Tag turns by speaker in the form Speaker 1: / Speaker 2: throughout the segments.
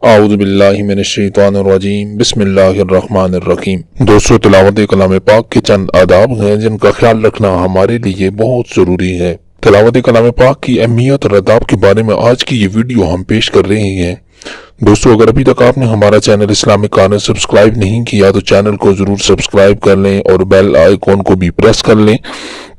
Speaker 1: اعوذ باللہ من الشیطان الرجیم بسم اللہ الرحمن الرحیم۔ دوستو، تلاوت کلام پاک کے چند آداب ہیں جن کا خیال رکھنا ہمارے لیے بہت ضروری ہے۔ تلاوت کلام پاک کی اہمیت اور آداب کے بارے میں آج کی یہ ویڈیو ہم پیش کر رہے ہیں۔ دوستو، اگر ابھی تک آپ نے ہمارا چینل اسلامک کارنر سبسکرائب نہیں کیا تو چینل کو ضرور سبسکرائب کر لیں اور بیل آئیکن کو بھی پریس کر لیں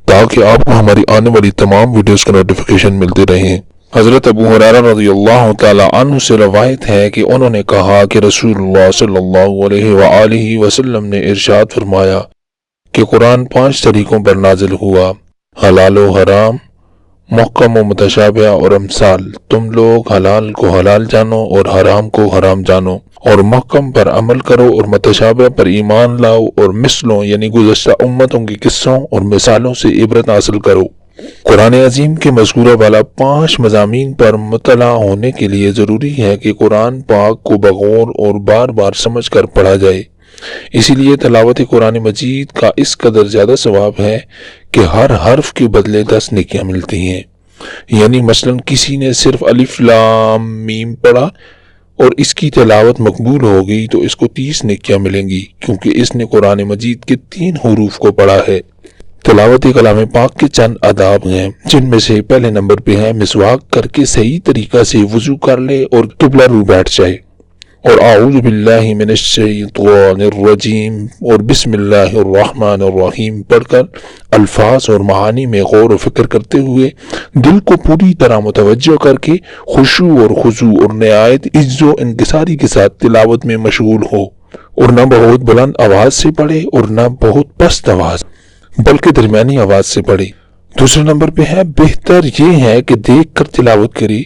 Speaker 1: تاکہ آپ کو ہماری آنے والی تمام ویڈیوز کا نوٹیفیکیشن ملتے رہیں۔ حضرت ابو ہریرہ رضی اللہ تعالی عنہ سے روایت ہے کہ انہوں نے کہا کہ رسول اللہ صلی اللہ علیہ وآلہ وسلم نے ارشاد فرمایا کہ قرآن 5 طریقوں پر نازل ہوا: حلال و حرام، محکم و متشابہ اور امثال۔ تم لوگ حلال کو حلال جانو اور حرام کو حرام جانو، اور محکم پر عمل کرو اور متشابہ پر ایمان لاؤ، اور مثلوں یعنی گزشتہ امتوں کے قصوں اور مثالوں سے عبرت حاصل کرو۔ قرآن عظیم کے مذکورہ والا 5 مضامین پر مطلع ہونے کے لیے ضروری ہے کہ قرآن پاک کو بغور اور بار بار سمجھ کر پڑھا جائے۔ اسی لیے تلاوت قرآن مجید کا اس قدر زیادہ ثواب ہے کہ ہر حرف کے بدلے 10 نیکیاں ملتی ہیں۔ یعنی مثلا کسی نے صرف الف لام میم پڑھا اور اس کی تلاوت مقبول ہو گئی تو اس کو 30 نیکیاں ملیں گی، کیونکہ اس نے قرآن مجید کے 3 حروف کو پڑھا ہے۔ تلاوت کلام پاک کے چند آداب ہیں جن میں سے پہلے نمبر پہ ہے مسواک کر کے صحیح طریقہ سے وضو کر لے اور قبلہ رو بیٹھ جائے، اور اعوذ باللہ من الشیطان الرجیم اور بسم اللہ الرحمن الرحیم پڑھ کر الفاظ اور معانی میں غور و فکر کرتے ہوئے دل کو پوری طرح متوجہ کر کے خشوع اور خضوع اور نہایت عجز و انکساری کے ساتھ تلاوت میں مشغول ہو، اور نہ بہت بلند آواز سے پڑھے اور نہ بہت پست آواز بلکہ درمیانی آواز سے پڑھے۔ دوسرے نمبر پہ ہے بہتر یہ ہے کہ دیکھ کر تلاوت کرے،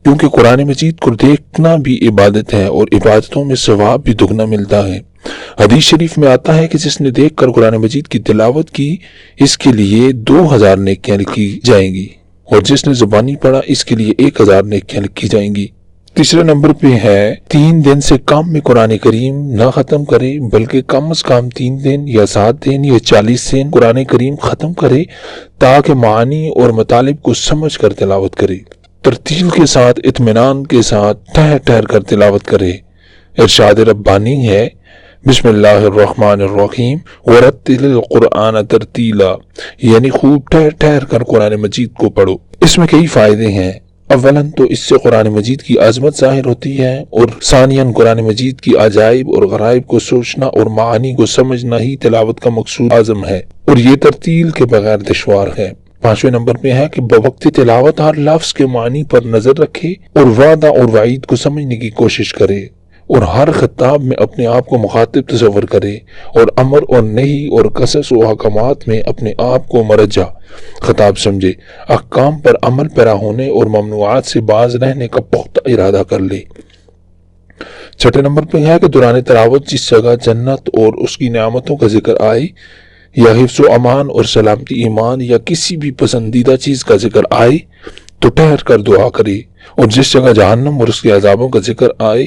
Speaker 1: کیونکہ قرآن مجید کو دیکھنا بھی عبادت ہے اور عبادتوں میں ثواب بھی دگنا ملتا ہے۔ حدیث شریف میں آتا ہے کہ جس نے دیکھ کر قرآن مجید کی تلاوت کی اس کے لیے 2000 نیکیاں لکھی جائیں گی، اور جس نے زبانی پڑھا اس کے لیے 1000 نیکیاں لکھی جائیں گی۔ تیسرے نمبر پہ ہے 3 دن سے کم میں قرآن کریم نہ ختم کرے، بلکہ کم از کم 3 دن یا 7 دن یا 40 دن قرآن کریم ختم کرے تاکہ معانی اور مطالب کو سمجھ کر تلاوت کرے۔ ترتیل کے ساتھ، اطمینان کے ساتھ ٹھہر ٹھہر کر تلاوت کرے۔ ارشاد ربانی ہے بسم اللہ الرحمن الرحیم ورتل القرآن ترتیلا، یعنی خوب ٹھہر ٹھہر کر قرآن مجید کو پڑھو۔ اس میں کئی فائدے ہیں۔ اولاً تو اس سے قرآن مجید کی عظمت ظاہر ہوتی ہے، اور ثانیاً قرآن مجید کی عجائب اور غرائب کو سوچنا اور معانی کو سمجھنا ہی تلاوت کا مقصود اعظم ہے، اور یہ ترتیل کے بغیر دشوار ہے۔ 5ویں نمبر پہ ہے کہ بوقت تلاوت ہر لفظ کے معنی پر نظر رکھے اور وعدہ اور وعید کو سمجھنے کی کوشش کرے، اور ہر خطاب میں اپنے آپ کو مخاطب تصور کرے، اور امر اور نہی اور قصص و حکمات میں اپنے آپ کو مرجع خطاب سمجھے، احکام پر عمل پیرا ہونے اور ممنوعات سے باز رہنے کا پختہ ارادہ کر لے۔ 6 نمبر پہ ہے کہ دوران تلاوت جس جگہ جنت اور اس کی نعمتوں کا ذکر آئے، یا حفظ و امان اور سلامتی ایمان یا کسی بھی پسندیدہ چیز کا ذکر آئے تو ٹھہر کر دعا کرے، اور جس جگہ جہنم اور اس کے عذابوں کا ذکر آئے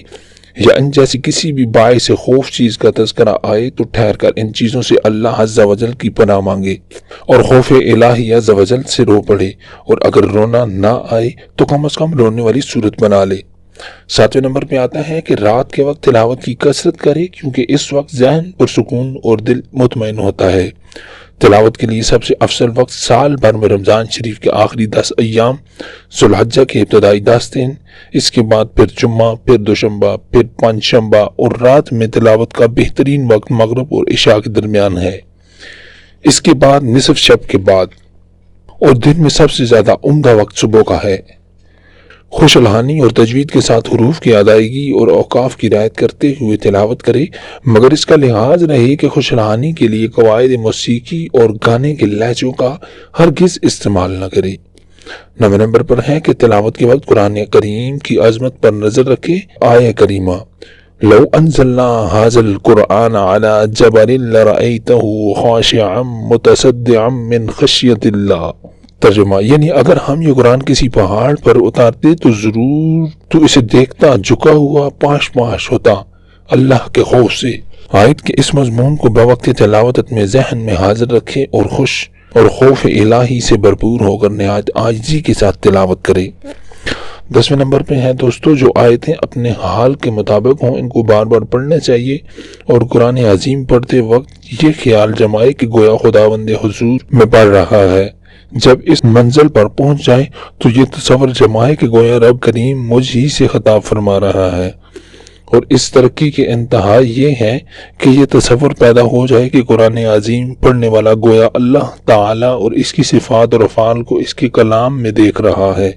Speaker 1: یا ان جیسی کسی بھی باعث خوف چیز کا تذکرہ آئے تو ٹھہر کر ان چیزوں سے اللہ عز و جل کی پناہ مانگے، اور خوف الہی عز و جل سے رو پڑے، اور اگر رونا نہ آئے تو کم از کم رونے والی صورت بنا لے۔ 7ویں نمبر پہ آتا ہے کہ رات کے وقت تلاوت کی کثرت کرے، کیونکہ اس وقت ذہن پرسکون اور دل مطمئن ہوتا ہے۔ تلاوت کے لیے سب سے افضل وقت سال بھر میں رمضان شریف کے آخری 10 ایام، ذو الحجہ کے ابتدائی 10 دن، اس کے بعد پھر جمعہ، پھر دوشنبہ، پھر پنجشنبہ، اور رات میں تلاوت کا بہترین وقت مغرب اور عشاء کے درمیان ہے۔ اس کے بعد نصف شب کے بعد، اور دن میں سب سے زیادہ عمدہ وقت صبح کا ہے۔ خوش الحانی اور تجوید کے ساتھ حروف کی ادائیگی اور اوقاف کی رعایت کرتے ہوئے تلاوت کرے، مگر اس کا لحاظ رہے کہ خوش الحانی کے لیے قواعد موسیقی اور گانے کے لہجوں کا ہرگز استعمال نہ کرے۔ 9 نمبر پر ہے کہ تلاوت کے وقت قرآن کریم کی عظمت پر نظر رکھے۔ آیہ کریمہ لو انزلنا هذا القرآن على جبل لرأيته خاشعا متصدعا من خشیۃ اللہ، ترجمہ یعنی اگر ہم یہ قرآن کسی پہاڑ پر اتارتے تو ضرور تو اسے دیکھتا جھکا ہوا پاش پاش ہوتا اللہ کے خوف سے۔ آیت کے اس مضمون کو بوقت تلاوت اپنے ذہن میں حاضر رکھے اور خوش اور خوف الہی سے بھرپور ہو کر نہایت عاجزی کے ساتھ تلاوت کرے۔ 10ویں نمبر پہ ہے دوستو، جو آیتیں اپنے حال کے مطابق ہوں ان کو بار بار پڑھنا چاہیے، اور قرآن عظیم پڑھتے وقت یہ خیال جمائے کہ گویا خداوند حضور میں پڑھ رہا ہے۔ جب اس منزل پر پہنچ جائے تو یہ تصور جمائے کہ گویا رب کریم مجھ ہی سے خطاب فرما رہا ہے، اور اس ترقی کے انتہا یہ ہے کہ یہ تصور پیدا ہو جائے کہ قرآن عظیم پڑھنے والا گویا اللہ تعالیٰ اور اس کی صفات اور افعال کو اس کے کلام میں دیکھ رہا ہے،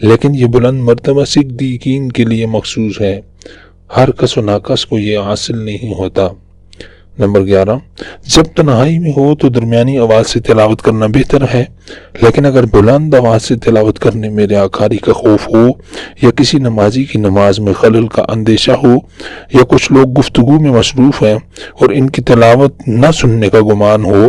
Speaker 1: لیکن یہ بلند مرتبہ صدیقین کے لیے مخصوص ہے، ہر کس و ناکس کو یہ حاصل نہیں ہوتا۔ نمبر 11، جب تنہائی میں ہو تو درمیانی آواز سے تلاوت کرنا بہتر ہے، لیکن اگر بلند آواز سے تلاوت کرنے میں ریاکاری کا خوف ہو، یا کسی نمازی کی نماز میں خلل کا اندیشہ ہو، یا کچھ لوگ گفتگو میں مصروف ہیں اور ان کی تلاوت نہ سننے کا گمان ہو،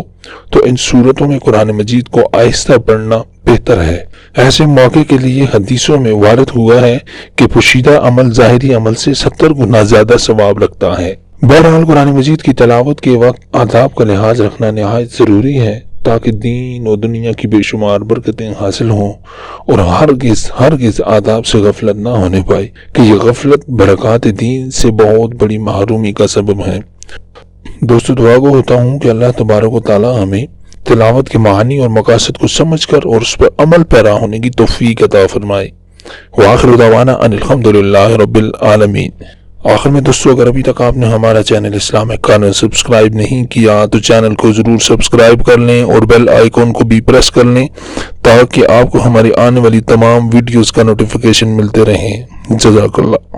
Speaker 1: تو ان صورتوں میں قرآن مجید کو آہستہ پڑھنا بہتر ہے۔ ایسے موقع کے لیے حدیثوں میں وارد ہوا ہے کہ پوشیدہ عمل ظاہری عمل سے 70 گنا زیادہ ثواب لگتا ہے۔ بہرحال قرآن مجید کی تلاوت کے وقت آداب کا لحاظ رکھنا نہایت ضروری ہے، تاکہ دین و دنیا کی بے شمار برکتیں حاصل ہوں، اور ہرگز آداب سے غفلت نہ ہونے پائے کہ یہ غفلت برکات دین سے بہت بڑی محرومی کا سبب ہے۔ دوستو، دعا گو ہوتا ہوں کہ اللہ تبارک و تعالی ہمیں تلاوت کے معانی اور مقاصد کو سمجھ کر اور اس پر عمل پیرا ہونے کی توفیق عطا فرمائے۔ وآخر دعوانا ان الحمدللہ رب العالمین۔ آخر میں دوستو، اگر ابھی تک آپ نے ہمارا چینل اسلامک کارنر سبسکرائب نہیں کیا تو چینل کو ضرور سبسکرائب کر لیں، اور بیل آئیکن کو بھی پریس کر لیں تاکہ آپ کو ہماری آنے والی تمام ویڈیوز کا نوٹیفیکیشن ملتے رہیں۔ جزاک اللہ۔